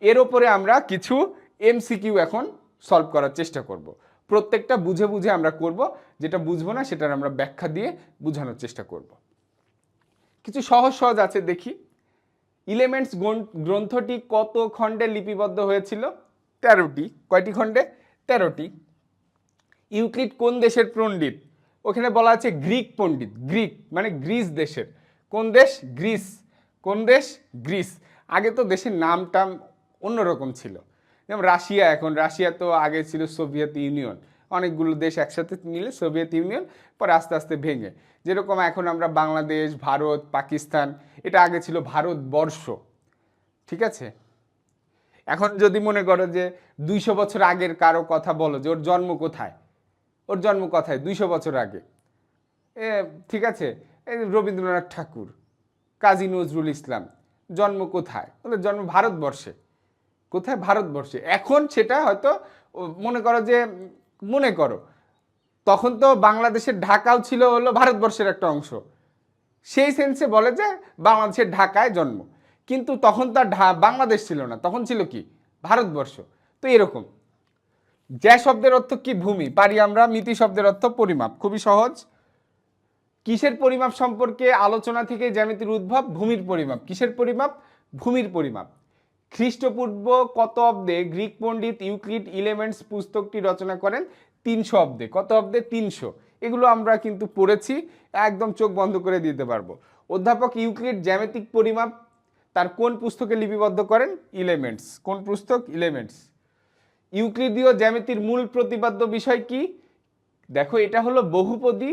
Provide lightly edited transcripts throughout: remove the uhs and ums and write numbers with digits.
এর ওপরে আমরা কিছু এমসিকিউ এখন সলভ করার চেষ্টা করব। প্রত্যেকটা বুঝে বুঝে আমরা করব, যেটা বুঝবো না সেটার আমরা ব্যাখ্যা দিয়ে বোঝানোর চেষ্টা করব। কিছু সহজ সহজ আছে দেখি। এলিমেন্টস গ্রন্থটি কত খণ্ডে লিপিবদ্ধ হয়েছিল? 13টি। কয়টি খণ্ডে? 13টি। ইউক্লিড কোন দেশের পণ্ডিত? ওখানে বলা আছে গ্রিক পণ্ডিত। গ্রিক মানে গ্রিস দেশের। কোন দেশ? গ্রিস। কোন দেশ? গ্রিস। আগে তো দেশের নামটা অন্যরকম ছিল, যেমন রাশিয়া। এখন রাশিয়া তো আগে ছিল সোভিয়েত ইউনিয়ন, অনেকগুলো দেশ একসাথে মিলে সোভিয়েত ইউনিয়ন, পরে আস্তে আস্তে ভেঙে। যেরকম এখন আমরা বাংলাদেশ, ভারত, পাকিস্তান, এটা আগে ছিল ভারতবর্ষ। ঠিক আছে? এখন যদি মনে করো যে 200 বছর আগের কারো কথা বলো, যে ওর জন্ম কোথায়, ওর জন্ম কোথায় 200 বছর আগে, ঠিক আছে, এই রবীন্দ্রনাথ ঠাকুর, কাজী নজরুল ইসলাম, জন্ম কোথায়? ওদের জন্ম ভারতবর্ষে। কোথায়? ভারতবর্ষে। এখন সেটা হয়তো মনে করো যে, মনে করো তখন তো বাংলাদেশের ঢাকাও ছিল হলো ভারতবর্ষের একটা অংশ, সেই সেন্সে বলে যে বাংলাদেশের ঢাকায় জন্ম, কিন্তু তখন তো বাংলাদেশ ছিল না, তখন ছিল কি? ভারতবর্ষ। তো এরকম। জ্যা শব্দের অর্থ কি? ভূমি। পারি আমরা। মিতি শব্দের অর্থ পরিমাপ। খুবই সহজ। কিসের পরিমাপ সম্পর্কে আলোচনা থেকে জ্যামিতির উদ্ভব? ভূমির পরিমাপ। কিসের পরিমাপ? ভূমির পরিমাপ। খ্রিস্টপূর্ব কত অব্দে গ্রিক পণ্ডিত ইউক্লিড এলিমেন্টস পুস্তকটি রচনা করেন? 300 অব্দে। কত অব্দে? 300। এগুলো আমরা কিন্তু পড়েছি, একদম চোখ বন্ধ করে দিতে পারবো। অধ্যাপক ইউক্লিড জ্যামিতিক পরিমাপ তার কোন পুস্তকে লিপিবদ্ধ করেন? এলিমেন্টস। কোন পুস্তক? এলিমেন্টস। ইউক্লিডীয় জ্যামিতির মূল প্রতিপাদ্য বিষয় কি? দেখো, এটা হলো বহুপদী,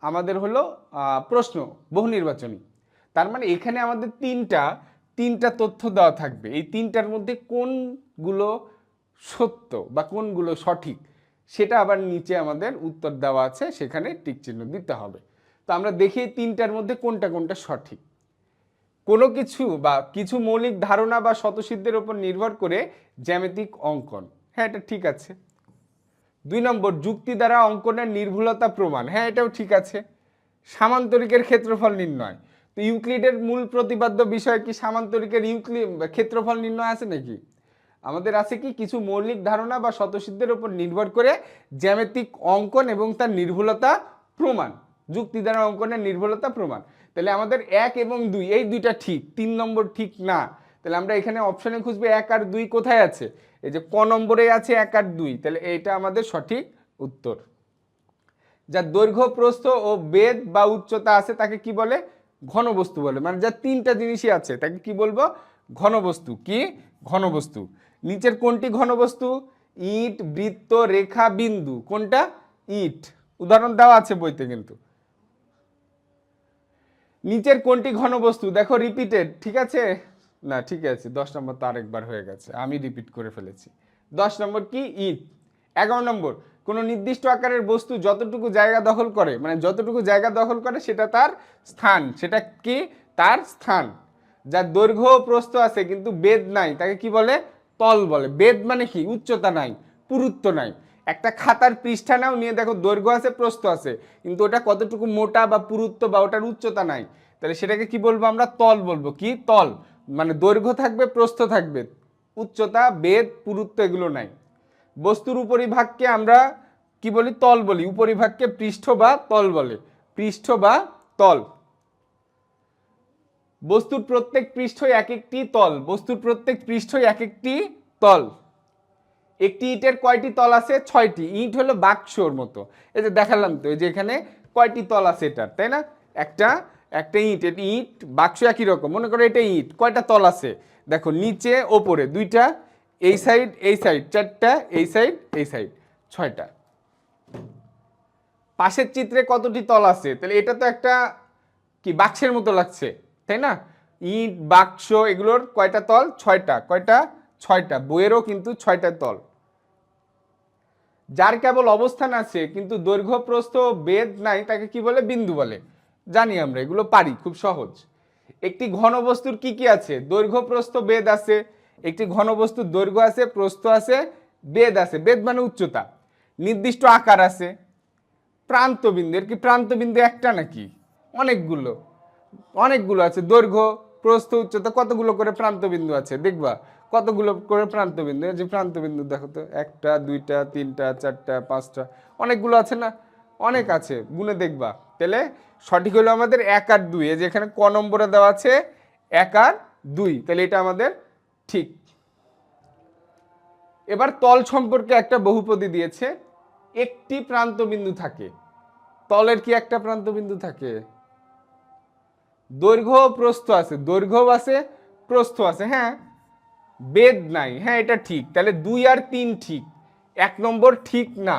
আমাদের হলো প্রশ্ন, বহু নির্বাচনী। তার মানে এখানে আমাদের তিনটা তথ্য দেওয়া থাকবে। এই তিনটার মধ্যে কোনগুলো সত্য বা কোনগুলো সঠিক, সেটা আবার নিচে আমাদের উত্তর দেওয়া আছে, সেখানে টিক চিহ্ন দিতে হবে। তো আমরা দেখি এই তিনটার মধ্যে কোনটা কোনটা সঠিক। কোনো কিছু বা কিছু মৌলিক ধারণা বা স্বতঃসিদ্ধের উপর নির্ভর করে জ্যামিতিক অঙ্কন। হ্যাঁ, এটা ঠিক আছে। 2 নম্বর, যুক্তি দ্বারা অঙ্কনের নির্ভুলতা প্রমাণ। হ্যাঁ, এটাও ঠিক আছে। সামান্তরিকের ক্ষেত্রফল নির্ণয়। তো ইউক্লিডের মূল প্রতিপাদ্য বিষয় কি? সামান্তরিকের ক্ষেত্রফল নির্ণয় আছে নাকি? আমাদের আছে কি? কিছু মৌলিক ধারণা বা স্বতঃসিদ্ধের উপর নির্ভর করে জ্যামিতিক অঙ্কন এবং তার নির্ভুলতা প্রমাণ। যুক্তি দ্বারা অঙ্কনের নির্ভুলতা প্রমাণ। তাহলে আমাদের 1 এবং 2 এই দুইটা ঠিক, 3 নম্বর ঠিক না। তাহলে আমরা এখানে অপশনে খুঁজবে 1 আর 2 কোথায় আছে? এই যে ক নম্বরে আছে 1 আর 2, তাহলে এইটা আমাদের সঠিক উত্তর। যার দৈর্ঘ্য, প্রস্থ ও বেধ বা উচ্চতা আছে তাকে কি বলে? ঘনবস্তু বলে। মানে যার তিনটা জিনিসই আছে তাকে কি বলবো? ঘনবস্তু। কি? ঘনবস্তু। নিচের কোনটি ঘনবস্তু? ইট, বৃত্ত, রেখা, বিন্দু। কোনটা? ইট। উদাহরণ দেওয়া আছে বইতে কিন্তু। নিচের কোনটি ঘনবস্তু? দেখো রিপিটেড, ঠিক আছে না? ঠিক আছে, 10 নম্বর তো আরেকবার হয়ে গেছে, আমি রিপিট করে ফেলেছি। 10 নম্বর কি? ইট। 11 নম্বর, কোন নির্দিষ্ট আকারের বস্তু যতটুকু জায়গা দখল করে, মানে যতটুকু জায়গা দখল করে সেটা তার স্থান। সেটা কি? তার স্থান। যার দৈর্ঘ্য ও প্রস্থ আছে কিন্তু বেধ নাই তাকে কি বলে? তল বলে। বেধ মানে কি? উচ্চতা নাই, পুরুত্ব নাই। একটা খাতার পৃষ্ঠা নাও, নিয়ে দেখো দৈর্ঘ্য আছে, প্রস্থ আছে, কিন্তু ওটা কতটুকু মোটা বা পুরুত্ব বা ওটার উচ্চতা নাই, তাহলে সেটাকে কি বলবো? আমরা তল বলবো। কি? তল। মানে দৈর্ঘ্য থাকবে, প্রস্থ থাকবে, উচ্চতা, বেধ, পুরুত্ব এগুলো নাই। বস্তুর উপরিভাগকে আমরা কি বলি? তল বলি। উপরিভাগকে পৃষ্ঠ বা তল বলে। পৃষ্ঠ বা তল। বস্তুর প্রত্যেক পৃষ্ঠই এক একটি তল। বস্তুর প্রত্যেক পৃষ্ঠই এক একটি তল। একটি ইটের কয়টি তল আছে? 6টি। ইট হলো বাক্সর মতো। এই যে দেখালাম তো, এই যে এখানে কয়টি তল আছে এটার, তাই না? একটা ইট, এটি ইট, বাক্স একই রকম। মনে করো এটা ইট, কয়টা তল আছে? দেখো, নিচে ওপরে 2টা, এই সাইড 4টা, এই সাইড 6টা। পাশের চিত্রে কতটি তল আছে? তাহলে এটা তো একটা কি বাক্সের মতো লাগছে, তাই না? ইট, বাক্স, এগুলোর কয়টা তল? 6টা। কয়টা? 6টা। বইয়েরও কিন্তু 6টা তল। যার কেবল অবস্থান আছে কিন্তু দৈর্ঘ্য, প্রস্থ, বেধ নাই তাকে কি বলে? বিন্দু বলে। জানি আমরা, এগুলো পারি, খুব সহজ। একটি ঘনবস্তুর কি কি আছে? দৈর্ঘ্য, প্রস্থ, বেধ আছে। একটি ঘনবস্তুর দৈর্ঘ্য আছে, প্রস্থ আছে, বেধ আছে। বেধ মানে উচ্চতা। নির্দিষ্ট আকার আছে। প্রান্তবিন্দু, এর কি প্রান্তবিন্দু একটা নাকি? অনেকগুলো আছে। দৈর্ঘ্য, প্রস্থ, উচ্চতা কতগুলো করে প্রান্তবিন্দু আছে দেখবা। কতগুলো করে প্রান্তবিন্দু? এই যে প্রান্তবিন্দু দেখো তো, 1টা 2টা 3টা 4টা 5টা, অনেকগুলো আছে না? অনেক আছে, গুনে দেখবা। তাহলে সঠিক হলো আমাদের 1 আর 2। এই যে এখানে ক নম্বরে দেওয়া আছে 1 আর 2, তাহলে এটা আমাদের ঠিক। এবার তল সম্পর্কে একটা বহুপদী দিয়েছে, একটি প্রান্তবিন্দু থাকে। তলের কি একটা প্রান্তবিন্দু থাকে? দৈর্ঘ্য প্রস্থ আছে, দৈর্ঘ্য আছে প্রস্থ আছে, হ্যাঁ, বেদ নাই, হ্যাঁ এটা ঠিক। তাহলে 2 আর 3 ঠিক, 1 নম্বর ঠিক না।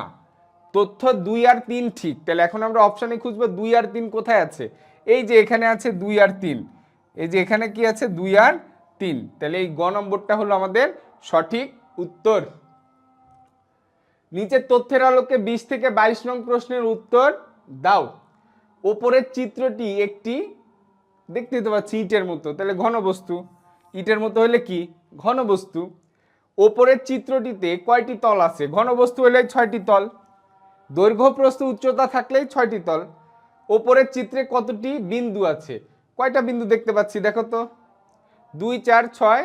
তথ্য 2 আর 3 ঠিক। তাহলে এখন আমরা অপশানে খুঁজবো 2 আর 3 কোথায় আছে। এই যে এখানে আছে 2 আর 3, এই যে এখানে কি আছে 2 আর 3। তাহলে এই গ নম্বরটা হলো আমাদের সঠিক উত্তর। নিচের তথ্যের আলোকে 20 থেকে 22 নং প্রশ্নের উত্তর দাও। ওপরের চিত্রটি একটি, দেখতে তো পাচ্ছি ইটের মতো, তাহলে ঘনবস্তু। ইটের মতো হলে কি? ঘনবস্তু। ওপরের চিত্রটিতে কয়টি তল আছে? ঘনবস্তু হলে 6টি তল। দৈর্ঘ্য প্রস্থ উচ্চতা থাকলেই 6টি তল। ওপরের চিত্রে কতটি বিন্দু আছে? কয়টা বিন্দু দেখতে পাচ্ছি দেখো তো? 2 4 6,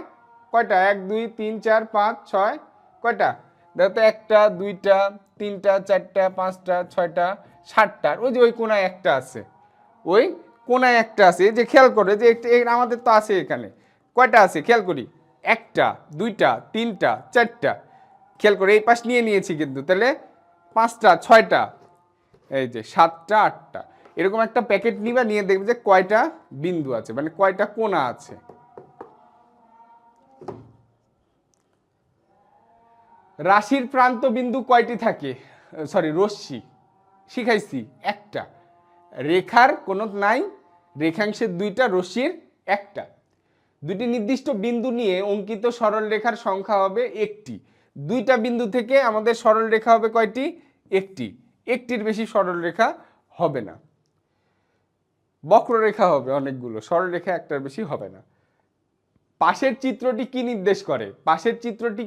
কয়টা? 1 2 3 4 5 6, কয়টা? দেখো তো, 1টা 2টা 3টা 4টা 5টা 6টা 7টা। ওই যে ওই কোনায় একটা আছে, ওই কোনায় একটা আছে। এই যে খেয়াল করে যে আমাদের তো আছে এখানে, কয়টা আছে খেয়াল করি? 1টা 2টা 3টা 4টা। খেয়াল করে এই পাশ নিয়ে নিয়েছি কিন্তু, তাহলে 5টা 6টা, এই যে 7টা 8টা। এরকম একটা প্যাকেট নিবা, নিয়ে দেখবে যে কয়টা বিন্দু আছে, মানে কয়টা কোনা আছে। রাশির প্রান্ত বিন্দু কয়টি থাকে? সরি, রশ্মি শিখাইছি একটা। রেখার কোনো নাই, রেখাংশের 2টা, রশ্মির 1টা। 2টি নির্দিষ্ট বিন্দু নিয়ে অঙ্কিত সরল রেখার সংখ্যা হবে 1টি। 2টা বিন্দু থেকে আমাদের সরল রেখা হবে কয়টি? 1টি। 1টির বেশি সরল রেখা হবে না। বক্ররেখা হবে অনেকগুলো, সরল রেখা একটার বেশি হবে না। পাশের চিত্রটি কি নির্দেশ করে? পাশের চিত্রটি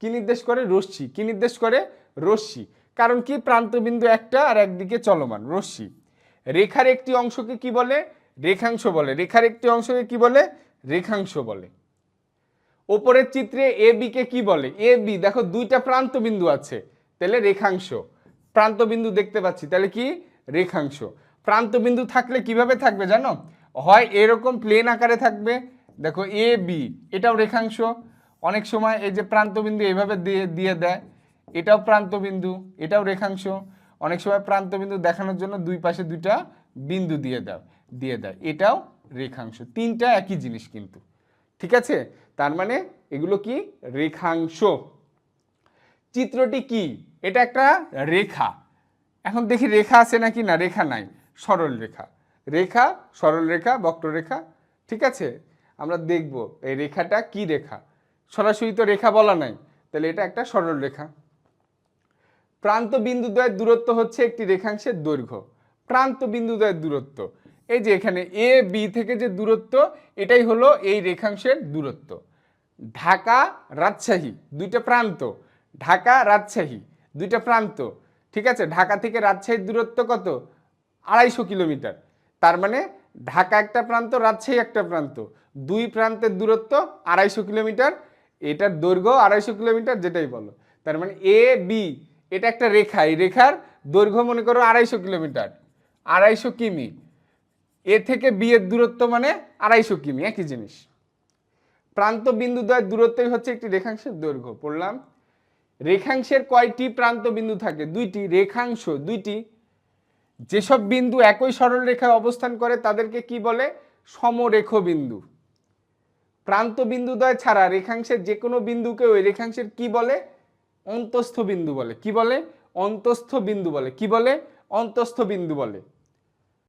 কি নির্দেশ করে? রশ্মি। কি নির্দেশ করে? রশ্মি। কারণ কি? প্রান্তবিন্দু একটা আর একদিকে চলমান, রশ্মি। রেখার একটি অংশকে কি বলে? রেখাংশ বলে। রেখার একটি অংশকে কি বলে? রেখাংশ বলে। ওপরের চিত্রে এ বি কে কি বলে? এ বি, দেখো 2টা প্রান্তবিন্দু আছে, তাহলে রেখাংশ। প্রান্তবিন্দু দেখতে পাচ্ছি, তাহলে কি? রেখাংশ। প্রান্তবিন্দু থাকলে কিভাবে থাকবে জানো? হয় এরকম প্লেন আকারে থাকবে, দেখো এ বি, এটাও রেখাংশ। অনেক সময় এই যে প্রান্তবিন্দু এইভাবে দিয়ে দেয়, এটাও প্রান্তবিন্দু, এটাও রেখাংশ। অনেক সময় প্রান্তবিন্দু দেখানোর জন্য 2 পাশে 2টা বিন্দু দিয়ে দেয়, এটাও রেখাংশ। 3টা একই জিনিস কিন্তু, ঠিক আছে? তার মানে এগুলো কি? রেখাংশ। চিত্রটি কি? এটা একটা রেখা। এখন দেখি রেখা আছে নাকি না। রেখা নাই, সরল রেখা। রেখা, সরল রেখা, বক্ররেখা, ঠিক আছে? আমরা দেখব এই রেখাটা কি রেখা। সরাসরি তো রেখা বলা নাই, তাহলে এটা একটা সরল রেখা। প্রান্ত বিন্দুদ্বয়ের দূরত্ব হচ্ছে একটি রেখাংশের দৈর্ঘ্য। প্রান্ত বিন্দুদ্বয়ের দূরত্ব, এই যে এখানে এ বি থেকে যে দূরত্ব, এটাই হলো এই রেখাংশের দূরত্ব। ঢাকা রাজশাহী 2টা প্রান্ত, ঢাকা রাজশাহী 2টা প্রান্ত, ঠিক আছে? ঢাকা থেকে রাজশাহীর দূরত্ব কত? 250 কিলোমিটার। তার মানে ঢাকা একটা প্রান্ত, রাজশাহী একটা প্রান্ত, 2 প্রান্তের দূরত্ব 250 কিলোমিটার। এটার দৈর্ঘ্য 250 কিলোমিটার, যেটাই বলো। তার মানে এ বি, এটা একটা রেখা, এই রেখার দৈর্ঘ্য মনে করো 250 কিলোমিটার, 250 কিমি। এ থেকে বি এর দূরত্ব মানে 250 কিমি, একই জিনিস। প্রান্ত বিন্দুদ্বয়ের দূরত্বই হচ্ছে একটি রেখাংশের দৈর্ঘ্য। পড়লাম। রেখাংশের কয়টি প্রান্ত বিন্দু থাকে? 2টি। রেখাংশ 2টি। যেসব বিন্দু একই সরল রেখায় অবস্থান করে তাদেরকে কি বলে? সমরেখ বিন্দু। প্রান্ত বিন্দুদ্বয় ছাড়া রেখাংশের যে কোনো বিন্দুকে ওই রেখাংশের কি বলে? অন্তস্থ বিন্দু বলে। কি বলে? অন্তস্থ বিন্দু বলে। কি বলে? অন্তস্থ বিন্দু বলে।